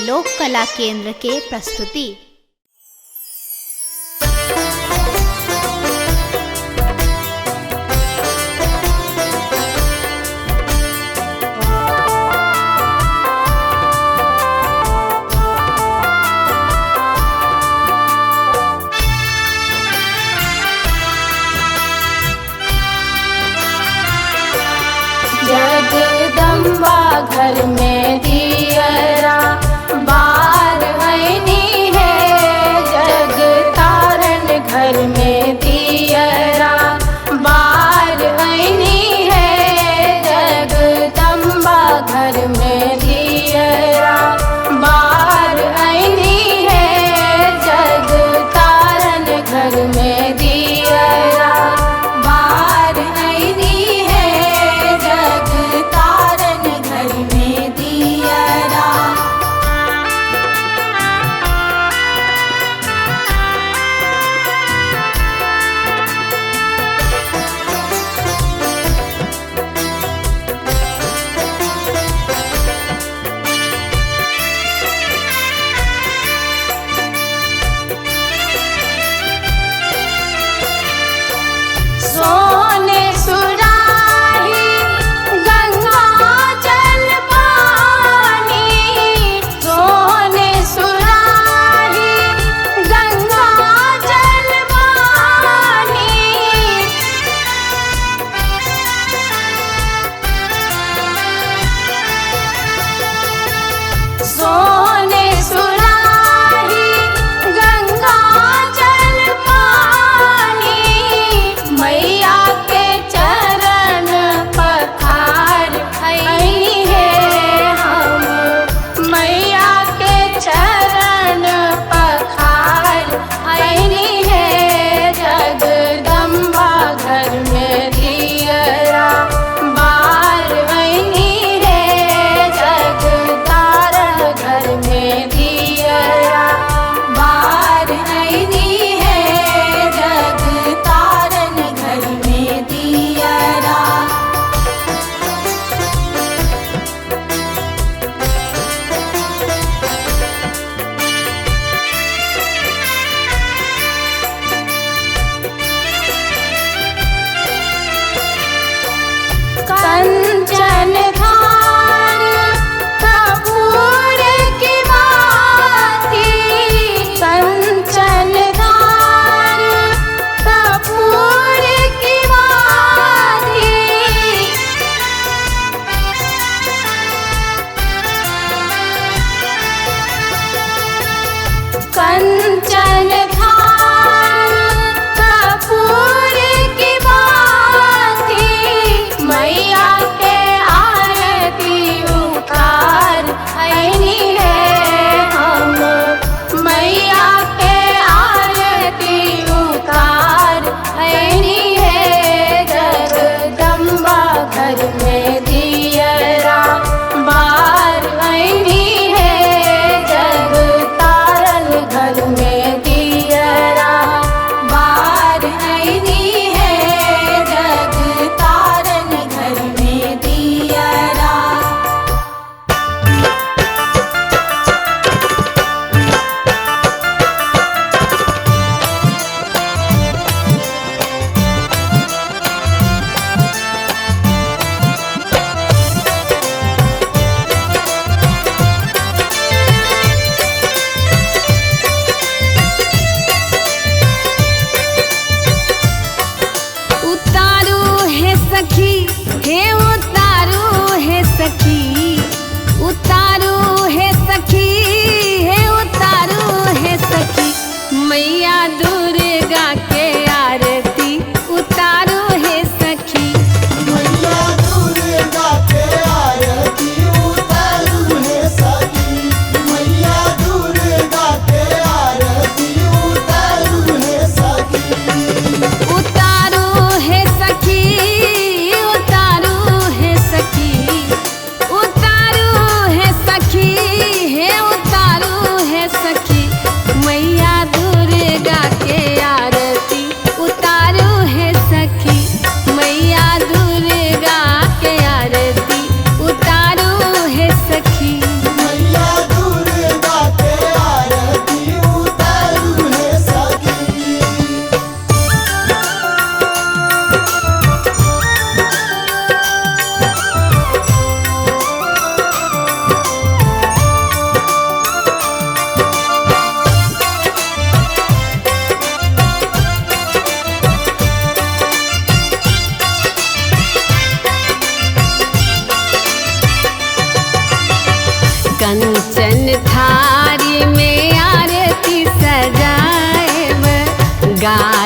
लोक कला केंद्र के प्रस्तुति। जगदम्बा घर में दियरा बार हैनी है,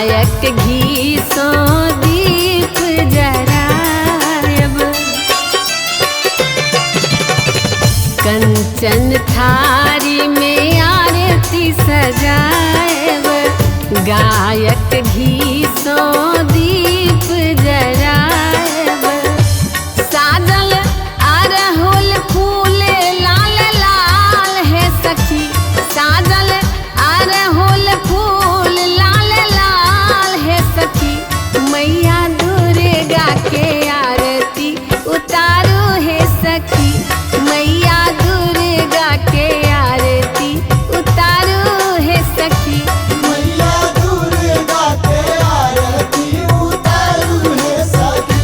गायक घी सो दीप जरायब, कंचन थारी में आरती सजायब, गायक घी सो दीप जरायब, साजल अरहुल फूल लाल लाल है सखी, साजल अरहुल फूल लाल लाल है सखी, मैया दुर्गा के आरती उतारो है सखी, मैया दुर्गा के आरती उतारो है सखी। मैया दुर्गा के आरती उतारू है सखी।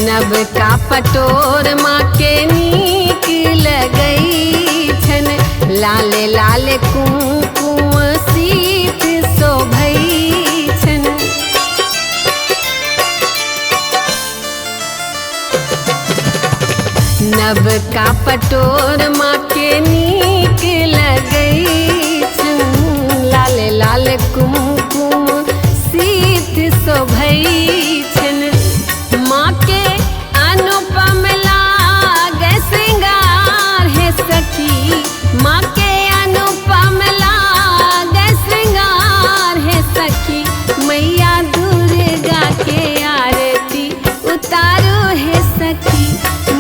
नब का पटोर माँ के नीक लगई छन, लाल लाल कुमकुम सीत शोभई छन, नब का पटोर माँ के नीक लगई छन, लाल लाल कुमकुम सीत शोभई छन, माँ के अनुपम लागे श्रृंगार है सखी, माँ के अनुपम लागे श्रृंगार है सखी, मैया दुर्गा के आरती उतारो है सखी,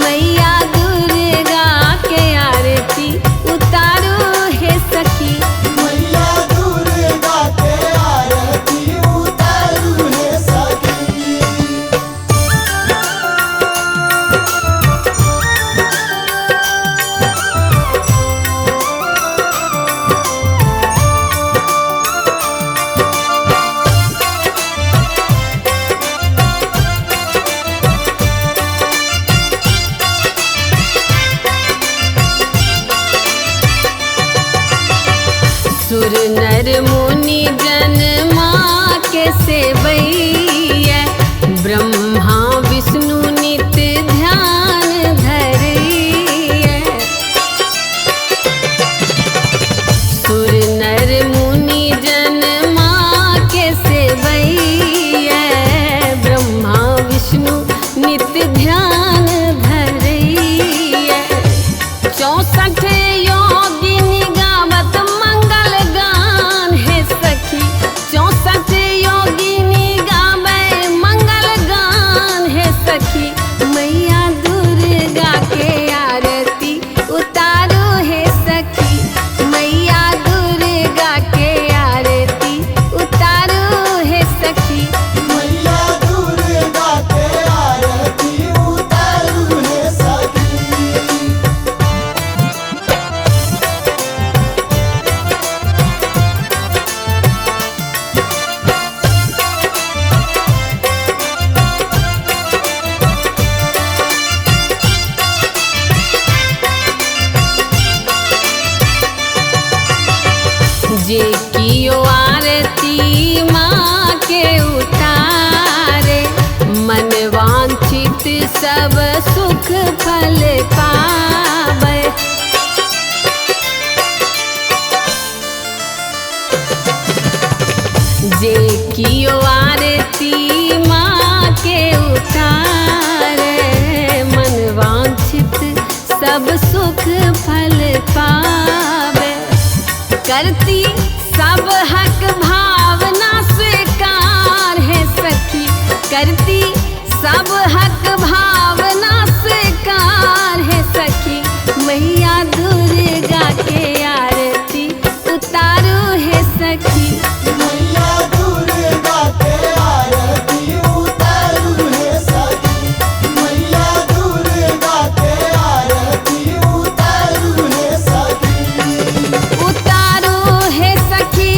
मैया दुर्गा के आरती उतारो है सखी। मैया दुर्गा के आरती उतारू है सखी। सुर नर मुनि जन माँ के सेवैया, ब्रह्मा विष्णु नित्य ध्यान धरैया, सुर नर मुनि जन माँ के सेवैया, ब्रह्मा विष्णु नित्य ध्यान धरैया, 64 योगिनी गावत मंगल गान है सखी, 64 योगिनी गावे मंगल गान है सखी, मैया दुर्गा के आरती उतारो है सखी, मैया दुर्गा के आरती उतारो है सखी। मैया दुर्गा के आरती उतारू है सखी। जे कियो आरती माँ के उतारे, मन वांछित सब सुख फल पावे, जे कियो आरती माँ के उतारे, मन वांछित सब सुख फल पावे, करती सब हक भावना स्वीकार है सखी, करती सब हक भावना स्वीकार है सखी, मैया दुर्गा के आरती उतारो है सखी। मैया दुर्गा के आरती उतारू है सखी। मैया दुर्गा के आरती उतारू है सखी। उतारो है सखी,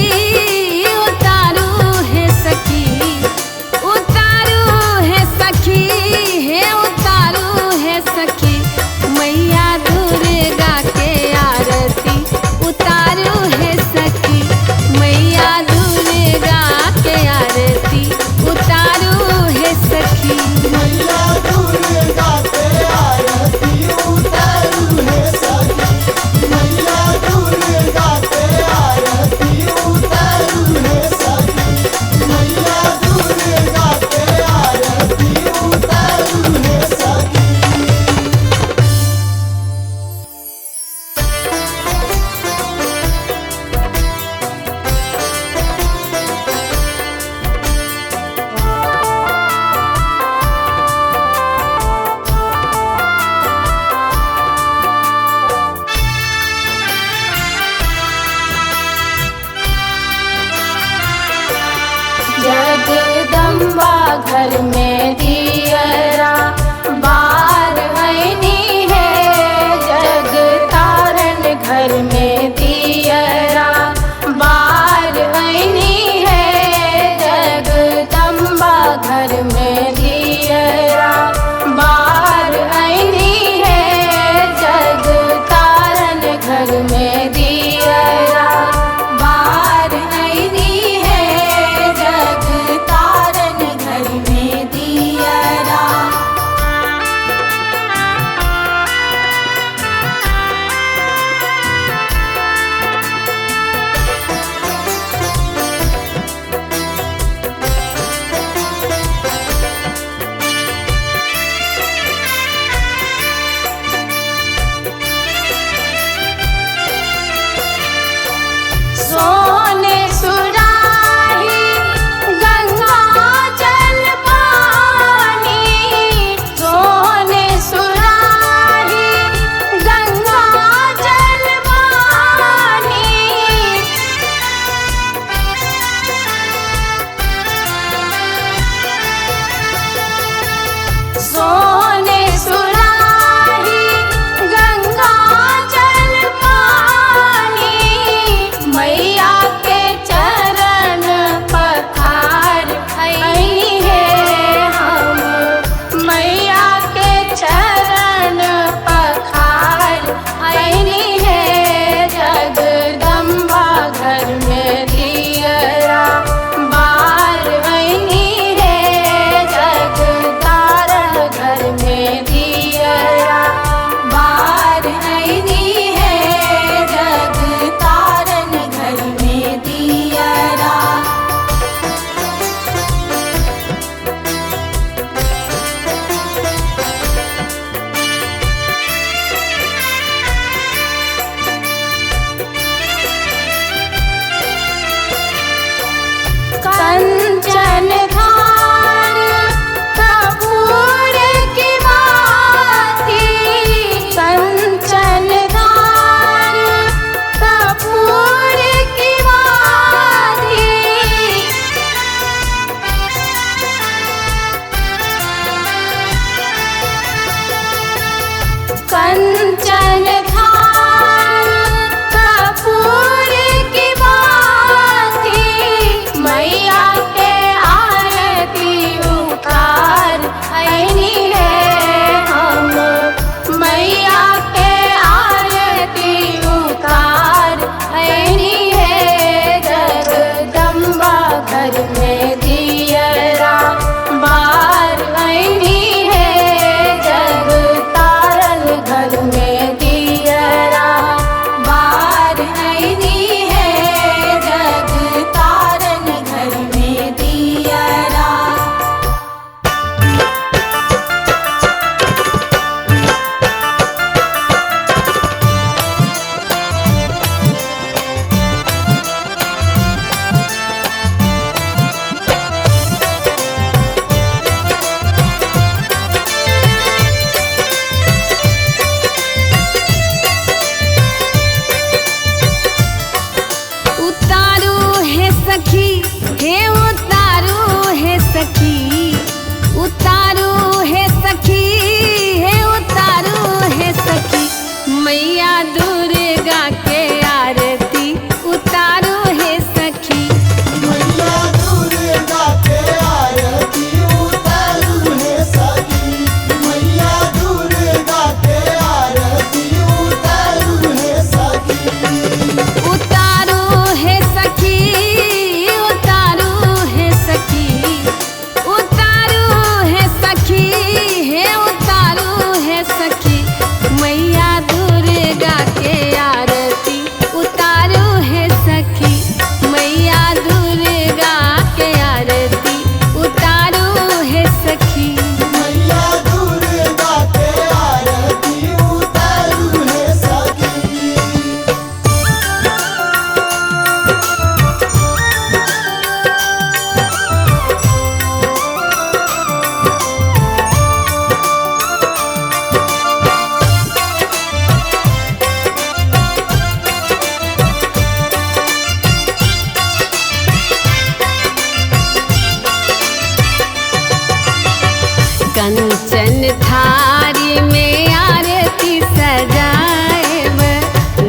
कंचन थारी में आरती सजाएब,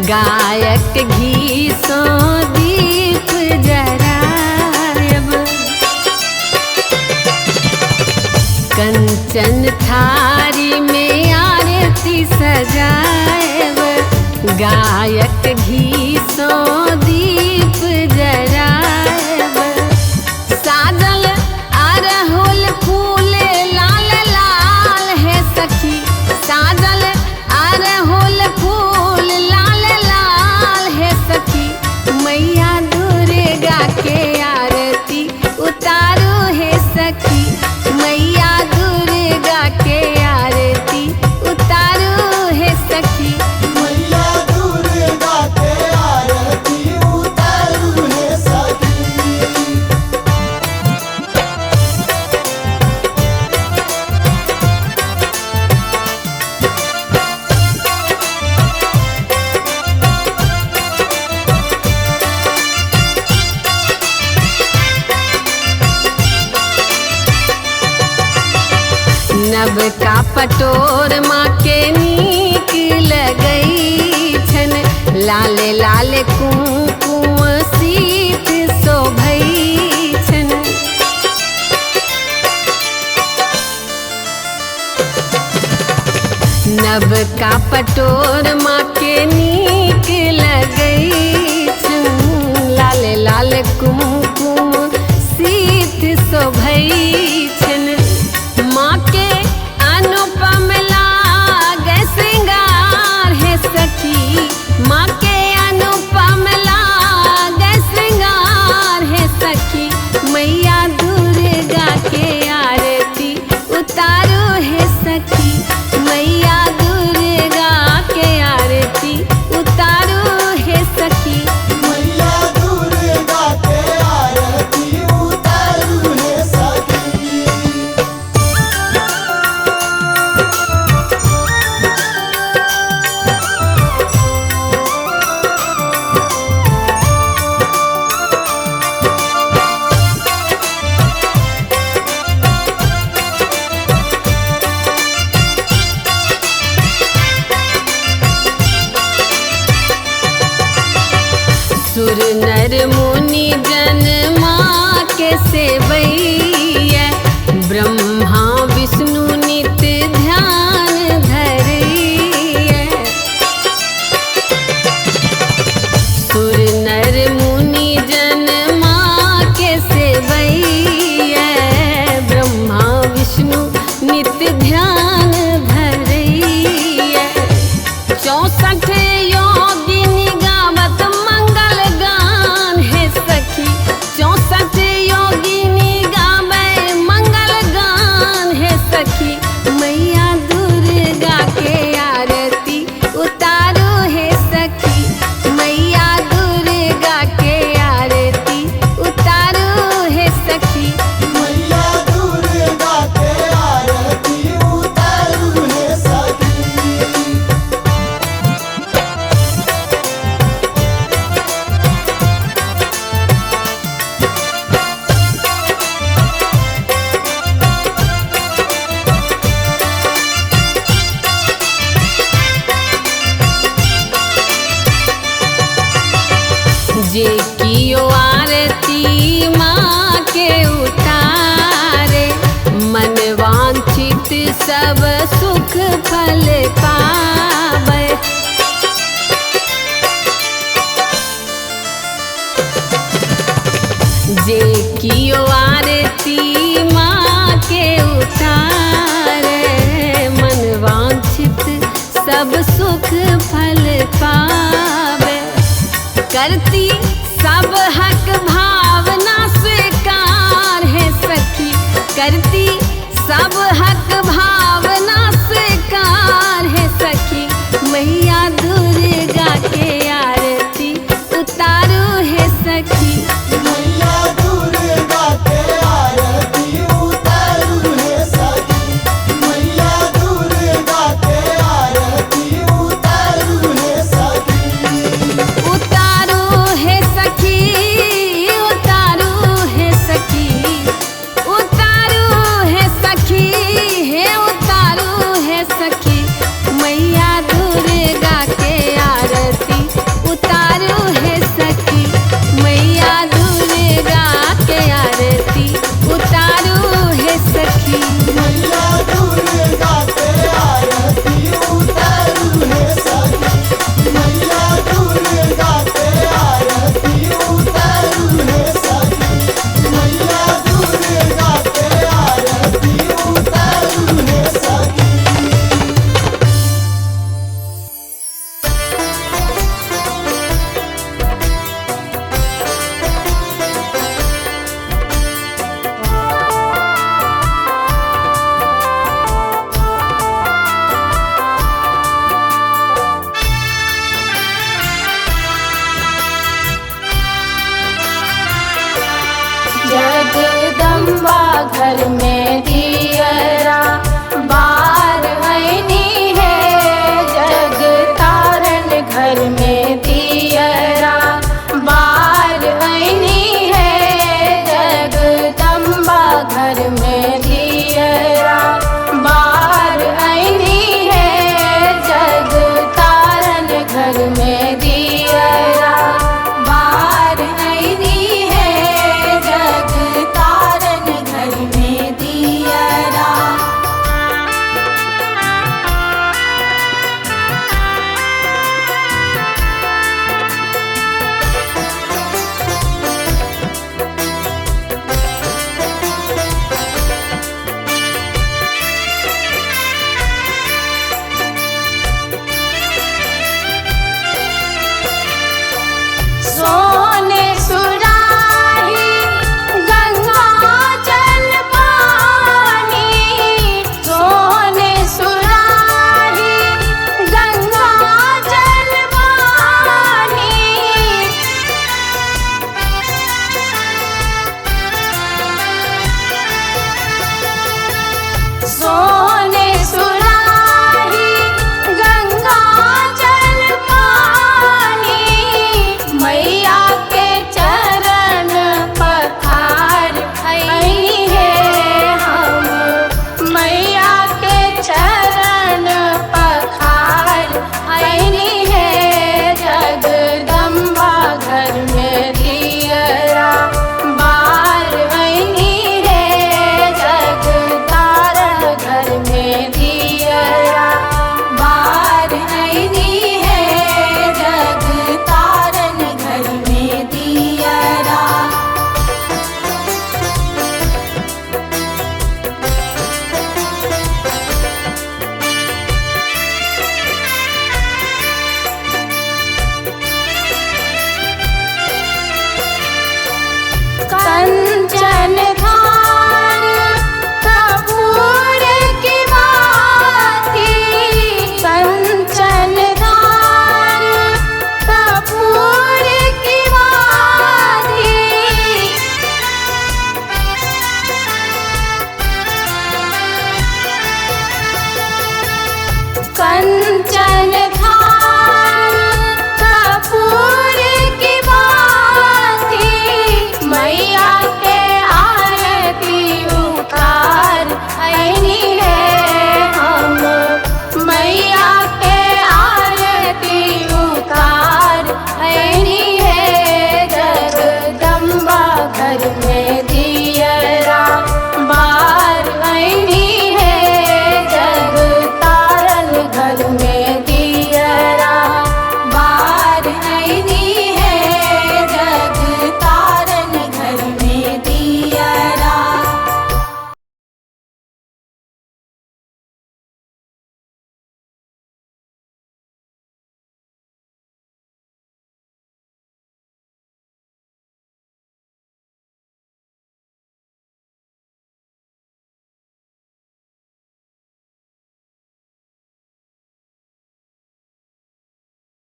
गायक घी सो दीप जराएब। कंचन थारी में आरती सजाएब, गायक घी सो दीप जराएब। साजल अरहुल फूल लाल लाल है सखी, साजल अरहुल फूल लाल लाल है सखी, मैया दुर्गा के आरती उतारो है सखी, मैया दुर्गा के आरती उतारो है सखी। मैया दुर्गा के आरती उतारू है सखी। नब का पटोर माँ के नीक लगई छन, लाल लाल कुमकुम सीत शोभई छन। नब का पटोर माँ के नीक लगई छन, लाल लाल कुमकुम सीत शोभई छन। माँ के अनुपम लागे श्रृंगार है सखी, माँ के अनुपम लागे श्रृंगार है सखी, मैया दुर्गा के आरती उतारो है सखी, मैया दुर्गा के आरती उतारो है सखी। मैया दुर्गा के आरती उतारू है सखी। सुर नर मुनि जन माँ के सेवैया, ब्रह्मा विष्णु नित ध्यान धरैया। सुर नर मुनि जन माँ के सेवैया, ब्रह्मा विष्णु नित ध्यान धरैया। 64 योगिनी गावत मंगल गान है सखी, 64 योगिनी गावे मंगल गान है सखी, मैया दुर्गा के आरती उतारो है सखी, मैया दुर्गा के आरती उतारो है सखी। मैया दुर्गा के आरती उतारू है सखी। जे कियो आरती माँ के उतारे, मन वांछित सब सुख फल पावे। जे कियो आरती माँ के उतारे, मन वांछित सब सुख फल पावे। करती सब हक भावना स्वीकार है सखी, करती सब हक भावना